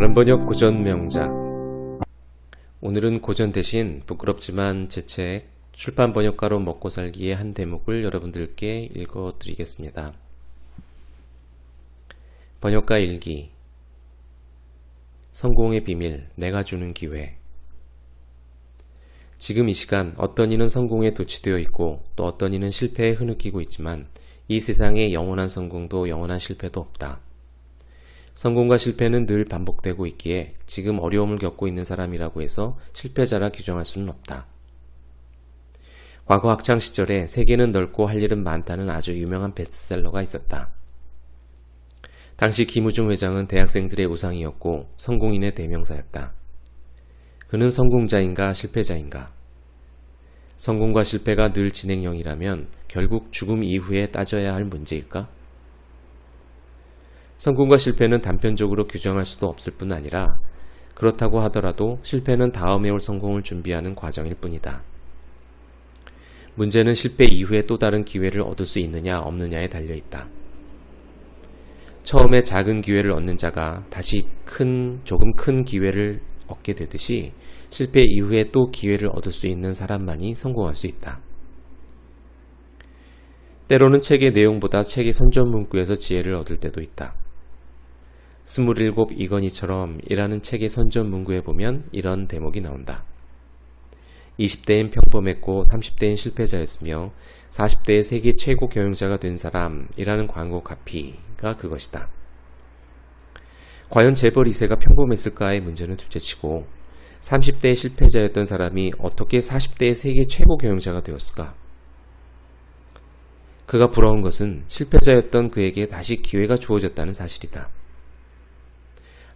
바른번역 고전 명작. 오늘은 고전 대신 부끄럽지만 제 책 출판번역가로 먹고살기의 한 대목을 여러분들께 읽어드리겠습니다. 번역가 일기. 성공의 비밀, 내가 주는 기회. 지금 이 시간 어떤 이는 성공에 도취되어 있고 또 어떤 이는 실패에 흐느끼고 있지만 이 세상에 영원한 성공도 영원한 실패도 없다. 성공과 실패는 늘 반복되고 있기에 지금 어려움을 겪고 있는 사람이라고 해서 실패자라 규정할 수는 없다. 과거 학창시절에 세계는 넓고 할 일은 많다는 아주 유명한 베스트셀러가 있었다. 당시 김우중 회장은 대학생들의 우상이었고 성공인의 대명사였다. 그는 성공자인가 실패자인가? 성공과 실패가 늘 진행형이라면 결국 죽음 이후에 따져야 할 문제일까? 성공과 실패는 단편적으로 규정할 수도 없을 뿐 아니라 그렇다고 하더라도 실패는 다음에 올 성공을 준비하는 과정일 뿐이다. 문제는 실패 이후에 또 다른 기회를 얻을 수 있느냐 없느냐에 달려있다. 처음에 작은 기회를 얻는 자가 다시 조금 큰 기회를 얻게 되듯이 실패 이후에 또 기회를 얻을 수 있는 사람만이 성공할 수 있다. 때로는 책의 내용보다 책의 선전 문구에서 지혜를 얻을 때도 있다. 27 이건희처럼 이라는 책의 선전 문구에 보면 이런 대목이 나온다. 20대엔 평범했고 30대엔 실패자였으며 40대에 세계 최고 경영자가 된 사람이라는 광고 카피가 그것이다. 과연 재벌 2세가 평범했을까의 문제는 둘째치고 30대의 실패자였던 사람이 어떻게 40대의 세계 최고 경영자가 되었을까? 그가 부러운 것은 실패자였던 그에게 다시 기회가 주어졌다는 사실이다.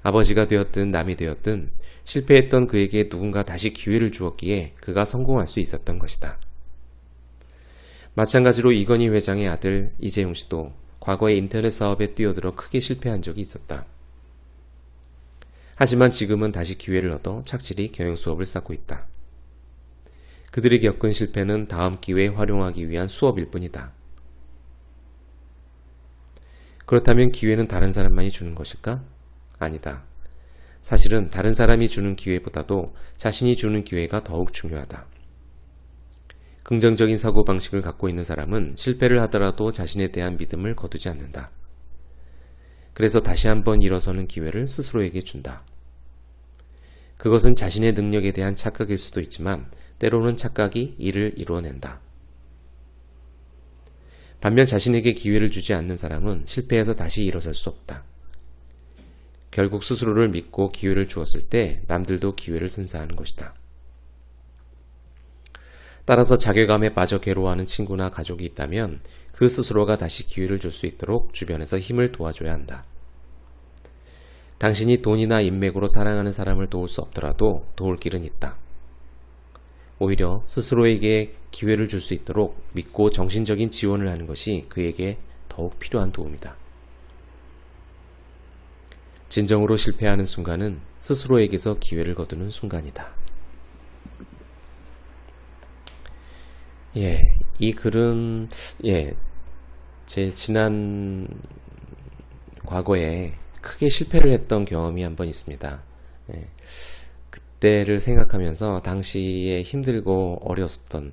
아버지가 되었든 남이 되었든 실패했던 그에게 누군가 다시 기회를 주었기에 그가 성공할 수 있었던 것이다. 마찬가지로 이건희 회장의 아들 이재용 씨도 과거에 인터넷 사업에 뛰어들어 크게 실패한 적이 있었다. 하지만 지금은 다시 기회를 얻어 착실히 경영 수업을 쌓고 있다. 그들이 겪은 실패는 다음 기회에 활용하기 위한 수업일 뿐이다. 그렇다면 기회는 다른 사람만이 주는 것일까? 아니다. 사실은 다른 사람이 주는 기회보다도 자신이 주는 기회가 더욱 중요하다. 긍정적인 사고방식을 갖고 있는 사람은 실패를 하더라도 자신에 대한 믿음을 거두지 않는다. 그래서 다시 한번 일어서는 기회를 스스로에게 준다. 그것은 자신의 능력에 대한 착각일 수도 있지만 때로는 착각이 이를 이루어낸다. 반면 자신에게 기회를 주지 않는 사람은 실패해서 다시 일어설 수 없다. 결국 스스로를 믿고 기회를 주었을 때 남들도 기회를 선사하는 것이다. 따라서 자괴감에 빠져 괴로워하는 친구나 가족이 있다면 그 스스로가 다시 기회를 줄 수 있도록 주변에서 힘을 도와줘야 한다. 당신이 돈이나 인맥으로 사랑하는 사람을 도울 수 없더라도 도울 길은 있다. 오히려 스스로에게 기회를 줄 수 있도록 믿고 정신적인 지원을 하는 것이 그에게 더욱 필요한 도움이다. 진정으로 실패하는 순간은 스스로에게서 기회를 거두는 순간이다. 이 글은 제 지난 과거에 크게 실패를 했던 경험이 한번 있습니다. 그때를 생각하면서 당시에 힘들고 어려웠던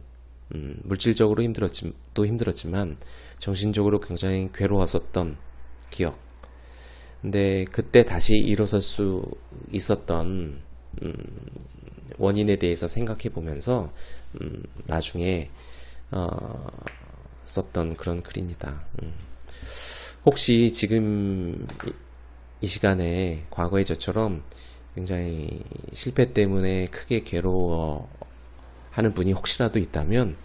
물질적으로 힘들었지만 정신적으로 굉장히 괴로웠었던 기억. 근데 그때 다시 일어설 수 있었던 원인에 대해서 생각해 보면서 나중에 썼던 그런 글입니다. 혹시 지금 이 시간에 과거의 저처럼 굉장히 실패 때문에 크게 괴로워하는 분이 혹시라도 있다면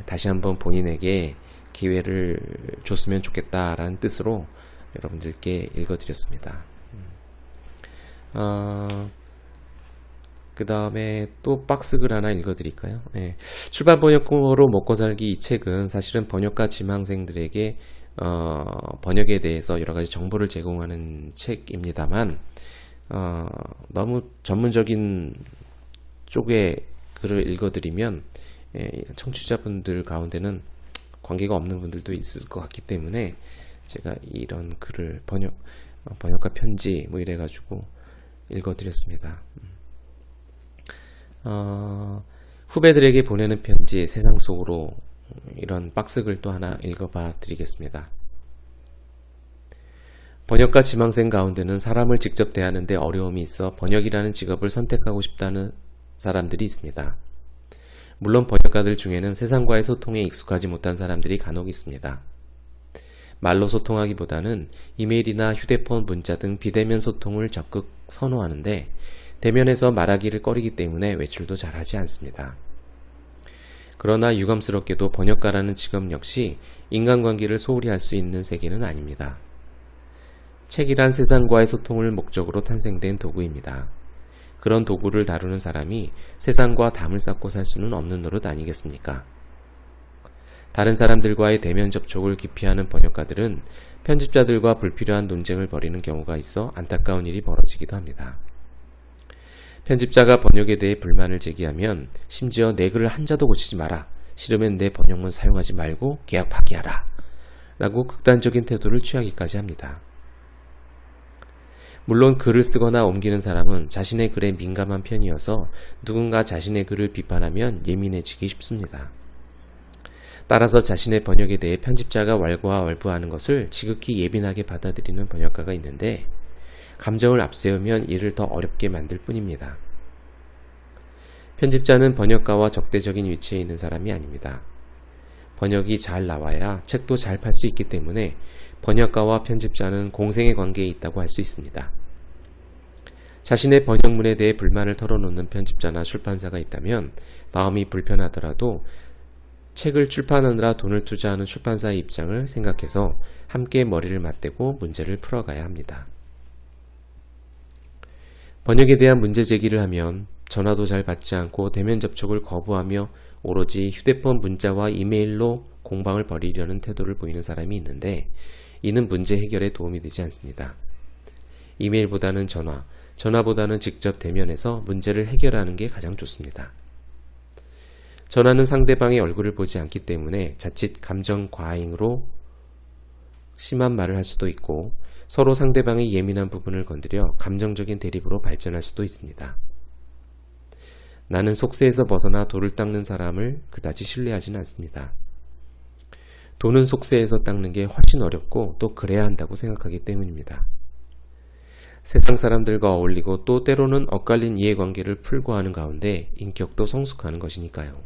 다시 한번 본인에게 기회를 줬으면 좋겠다라는 뜻으로 여러분들께 읽어드렸습니다. 그 다음에 또 박스글 하나 읽어드릴까요? 출판번역으로 먹고살기 이 책은 사실은 번역가 지망생들에게 번역에 대해서 여러가지 정보를 제공하는 책입니다만 너무 전문적인 쪽의 글을 읽어드리면 청취자분들 가운데는 관계가 없는 분들도 있을 것 같기 때문에 제가 이런 글을 번역가 편지 뭐 이래가지고 읽어드렸습니다. 후배들에게 보내는 편지 세상 속으로 이런 박스글 또 하나 읽어봐 드리겠습니다. 번역가 지망생 가운데는 사람을 직접 대하는 데 어려움이 있어 번역이라는 직업을 선택하고 싶다는 사람들이 있습니다. 물론 번역가들 중에는 세상과의 소통에 익숙하지 못한 사람들이 간혹 있습니다. 말로 소통하기보다는 이메일이나 휴대폰, 문자 등 비대면 소통을 적극 선호하는데 대면에서 말하기를 꺼리기 때문에 외출도 잘하지 않습니다. 그러나 유감스럽게도 번역가라는 직업 역시 인간관계를 소홀히 할 수 있는 세계는 아닙니다. 책이란 세상과의 소통을 목적으로 탄생된 도구입니다. 그런 도구를 다루는 사람이 세상과 담을 쌓고 살 수는 없는 노릇 아니겠습니까? 다른 사람들과의 대면 접촉을 기피하는 번역가들은 편집자들과 불필요한 논쟁을 벌이는 경우가 있어 안타까운 일이 벌어지기도 합니다. 편집자가 번역에 대해 불만을 제기하면 심지어 내 글을 한자도 고치지 마라, 싫으면 내 번역문 사용하지 말고 계약 파기하라 라고 극단적인 태도를 취하기까지 합니다. 물론 글을 쓰거나 옮기는 사람은 자신의 글에 민감한 편이어서 누군가 자신의 글을 비판하면 예민해지기 쉽습니다. 따라서 자신의 번역에 대해 편집자가 왈가왈부하는 것을 지극히 예민하게 받아들이는 번역가가 있는데 감정을 앞세우면 이를 더 어렵게 만들 뿐입니다. 편집자는 번역가와 적대적인 위치에 있는 사람이 아닙니다. 번역이 잘 나와야 책도 잘 팔 수 있기 때문에 번역가와 편집자는 공생의 관계에 있다고 할 수 있습니다. 자신의 번역문에 대해 불만을 털어놓는 편집자나 출판사가 있다면 마음이 불편하더라도 책을 출판하느라 돈을 투자하는 출판사의 입장을 생각해서 함께 머리를 맞대고 문제를 풀어가야 합니다. 번역에 대한 문제 제기를 하면 전화도 잘 받지 않고 대면 접촉을 거부하며 오로지 휴대폰 문자와 이메일로 공방을 벌이려는 태도를 보이는 사람이 있는데 이는 문제 해결에 도움이 되지 않습니다. 이메일보다는 전화보다는 직접 대면해서 문제를 해결하는 게 가장 좋습니다. 전화는 상대방의 얼굴을 보지 않기 때문에 자칫 감정 과잉으로 심한 말을 할 수도 있고 서로 상대방의 예민한 부분을 건드려 감정적인 대립으로 발전할 수도 있습니다. 나는 속세에서 벗어나 돌을 닦는 사람을 그다지 신뢰하지는 않습니다. 돌은 속세에서 닦는 게 훨씬 어렵고 또 그래야 한다고 생각하기 때문입니다. 세상 사람들과 어울리고 또 때로는 엇갈린 이해관계를 풀고 하는 가운데 인격도 성숙하는 것이니까요.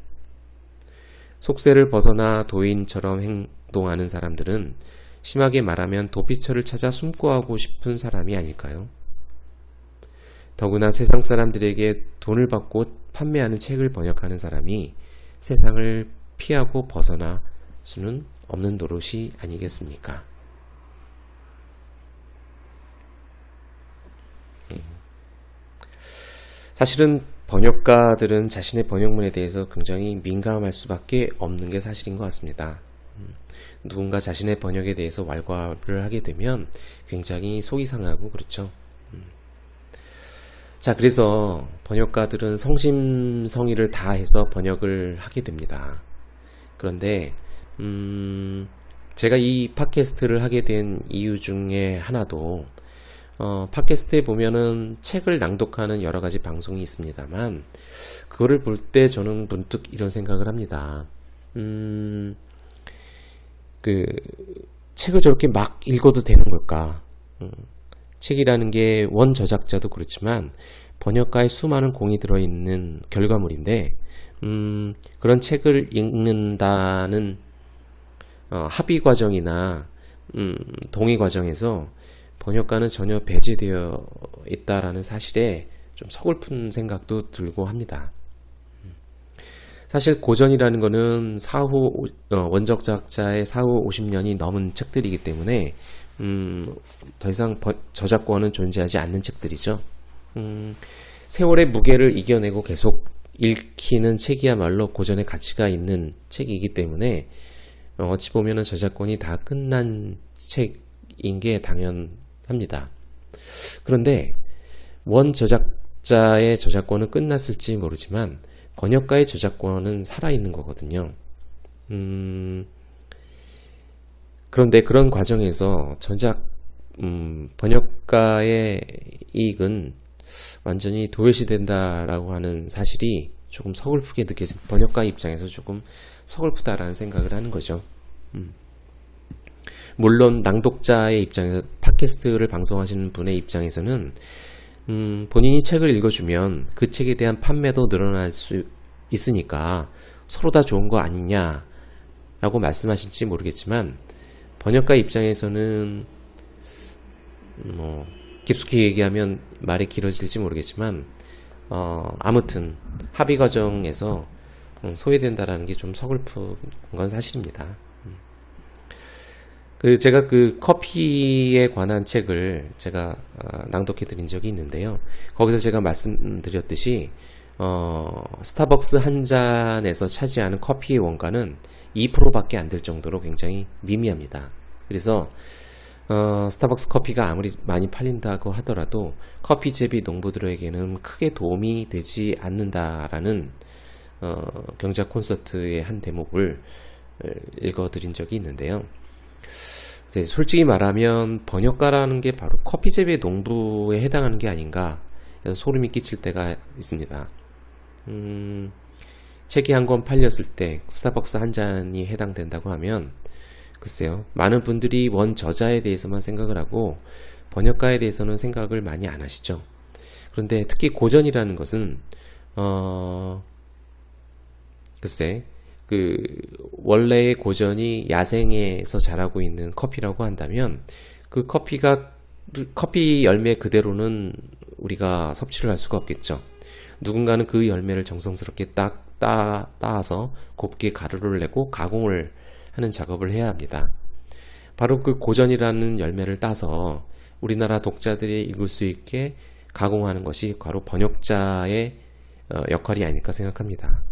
속세를 벗어나 도인처럼 행동하는 사람들은 심하게 말하면 도피처를 찾아 숨고 하고 싶은 사람이 아닐까요? 더구나 세상 사람들에게 돈을 받고 판매하는 책을 번역하는 사람이 세상을 피하고 벗어나 수는 없는 노릇이 아니겠습니까? 사실은 번역가들은 자신의 번역문에 대해서 굉장히 민감할 수밖에 없는 게 사실인 것 같습니다. 누군가 자신의 번역에 대해서 왈가왈부를 하게 되면 굉장히 속이 상하고 그렇죠. 자, 그래서 번역가들은 성심성의를 다해서 번역을 하게 됩니다. 그런데 제가 이 팟캐스트를 하게 된 이유 중에 하나도 팟캐스트에 보면은 책을 낭독하는 여러 가지 방송이 있습니다만 그거를 볼 때 저는 문득 이런 생각을 합니다. 책을 저렇게 막 읽어도 되는 걸까? 책이라는 게 원 저작자도 그렇지만 번역가의 수많은 공이 들어있는 결과물인데 그런 책을 읽는다는 합의 과정이나 동의 과정에서 번역가는 전혀 배제되어 있다라는 사실에 좀 서글픈 생각도 들고 합니다. 사실 고전이라는 거는 원작 작자의 사후 50년이 넘은 책들이기 때문에 더 이상 저작권은 존재하지 않는 책들이죠. 세월의 무게를 이겨내고 계속 읽히는 책이야말로 고전의 가치가 있는 책이기 때문에 어찌 보면 저작권이 다 끝난 책인 게 당연합니다. 그런데 원 저작자의 저작권은 끝났을지 모르지만 번역가의 저작권은 살아있는 거거든요. 그런데 그런 과정에서 번역가의 이익은 완전히 도외시된다라고 하는 사실이 조금 서글프게 느껴진, 번역가 입장에서 조금 서글프다라는 생각을 하는 거죠. 물론 낭독자의 입장에서, 팟캐스트를 방송하시는 분의 입장에서는 본인이 책을 읽어주면 그 책에 대한 판매도 늘어날 수 있으니까 서로 다 좋은 거 아니냐라고 말씀하실지 모르겠지만, 번역가 입장에서는 깊숙이 얘기하면 말이 길어질지 모르겠지만, 아무튼 합의 과정에서 소외된다라는 게 좀 서글픈 건 사실입니다. 제가 커피에 관한 책을 제가 낭독해 드린 적이 있는데요. 거기서 제가 말씀드렸듯이 스타벅스 한 잔에서 차지하는 커피의 원가는 2%밖에 안 될 정도로 굉장히 미미합니다. 그래서 스타벅스 커피가 아무리 많이 팔린다고 하더라도 커피 재배 농부들에게는 크게 도움이 되지 않는다라는 경작 콘서트의 한 대목을 읽어드린 적이 있는데요. 솔직히 말하면 번역가라는 게 바로 커피 재배 농부에 해당하는 게 아닌가 소름이 끼칠 때가 있습니다. 책이 한 권 팔렸을 때 스타벅스 한 잔이 해당된다고 하면, 글쎄요, 많은 분들이 원 저자에 대해서만 생각을 하고 번역가에 대해서는 생각을 많이 안 하시죠. 그런데 특히 고전이라는 것은 글쎄, 원래의 고전이 야생에서 자라고 있는 커피라고 한다면, 커피 열매 그대로는 우리가 섭취를 할 수가 없겠죠. 누군가는 그 열매를 정성스럽게 따서 곱게 가루를 내고 가공을 하는 작업을 해야 합니다. 바로 그 고전이라는 열매를 따서 우리나라 독자들이 읽을 수 있게 가공하는 것이 바로 번역자의 역할이 아닐까 생각합니다.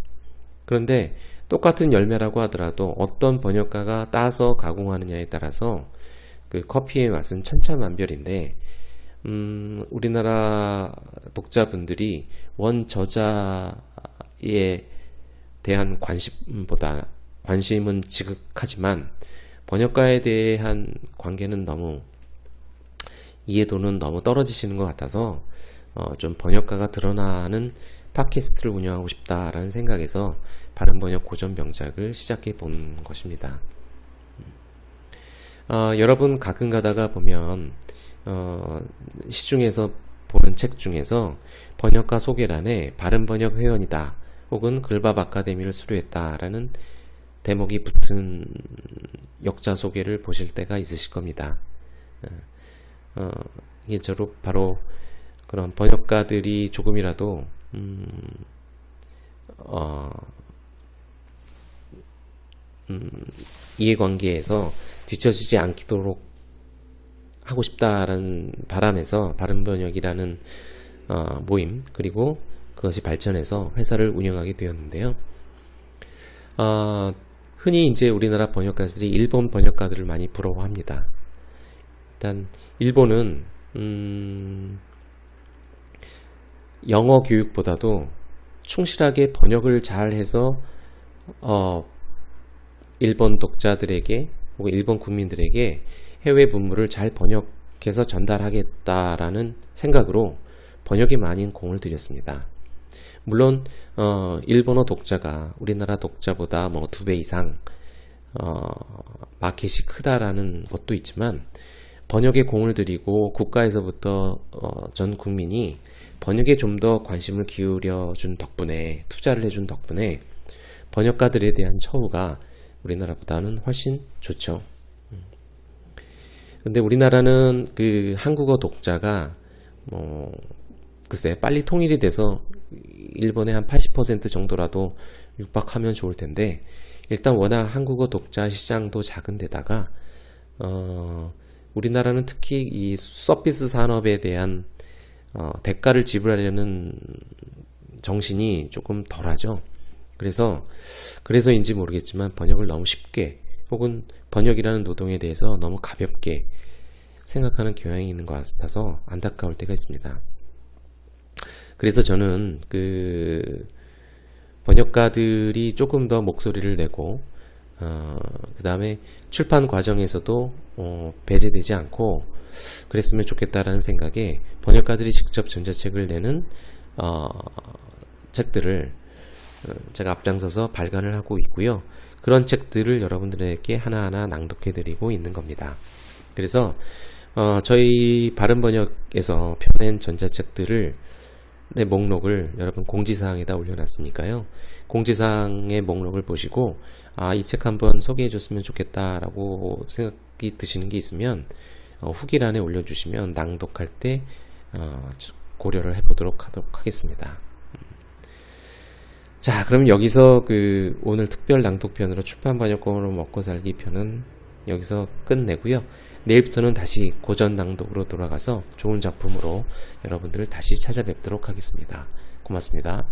그런데 똑같은 열매라고 하더라도 어떤 번역가가 따서 가공하느냐에 따라서 그 커피의 맛은 천차만별인데, 우리나라 독자분들이 원 저자에 대한 관심은 지극하지만 번역가에 대한 관계는 이해도는 너무 떨어지시는 것 같아서 좀 번역가가 드러나는 팟캐스트를 운영하고 싶다라는 생각에서 바른번역 고전 명작을 시작해 본 것입니다. 여러분 가끔 가다가 보면 시중에서 보는 책 중에서 번역가 소개란에 바른번역 회원이다 혹은 글밥 아카데미를 수료했다라는 대목이 붙은 역자 소개를 보실 때가 있으실 겁니다. 이게 바로 그런 번역가들이 조금이라도 이해관계에서 뒤처지지 않도록 하고 싶다라는 바람에서 바른번역이라는 모임, 그리고 그것이 발전해서 회사를 운영하게 되었는데요. 흔히 이제 우리나라 번역가들이 일본 번역가들을 많이 부러워합니다. 일단 일본은 영어 교육보다도 충실하게 번역을 잘 해서 일본 독자들에게 혹은 일본 국민들에게 해외 문물을 잘 번역해서 전달하겠다라는 생각으로 번역에 많은 공을 들였습니다. 물론 일본어 독자가 우리나라 독자보다 2배 이상 마켓이 크다라는 것도 있지만, 번역에 공을 들이고 국가에서부터 전 국민이 번역에 좀 더 관심을 기울여 준 덕분에, 투자를 해준 덕분에 번역가들에 대한 처우가 우리나라보다는 훨씬 좋죠. 근데 우리나라는 그 한국어 독자가 글쎄 빨리 통일이 돼서 일본의 한 80% 정도라도 육박하면 좋을 텐데, 일단 워낙 한국어 독자 시장도 작은 데다가 우리나라는 특히 이 서비스 산업에 대한 대가를 지불하려는 정신이 조금 덜하죠. 그래서인지 모르겠지만 번역을 너무 쉽게, 혹은 번역이라는 노동에 대해서 너무 가볍게 생각하는 경향이 있는 것 같아서 안타까울 때가 있습니다. 그래서 저는 번역가들이 조금 더 목소리를 내고 그 다음에 출판 과정에서도 배제되지 않고 그랬으면 좋겠다라는 생각에 번역가들이 직접 전자책을 내는 책들을 제가 앞장서서 발간을 하고 있고요. 그런 책들을 여러분들에게 하나하나 낭독해드리고 있는 겁니다. 그래서 저희 바른번역에서 펴낸 전자책들을 목록을 여러분 공지사항에다 올려놨으니까요. 공지사항의 목록을 보시고 이 책 한번 소개해줬으면 좋겠다라고 생각이 드시는 게 있으면 후기란에 올려주시면 낭독할 때 고려를 해보도록 하겠습니다. 자, 그럼 여기서 오늘 특별 낭독편으로 출판번역권으로 먹고 살기 편은 여기서 끝내고요. 내일부터는 다시 고전 낭독으로 돌아가서 좋은 작품으로 여러분들을 다시 찾아뵙도록 하겠습니다. 고맙습니다.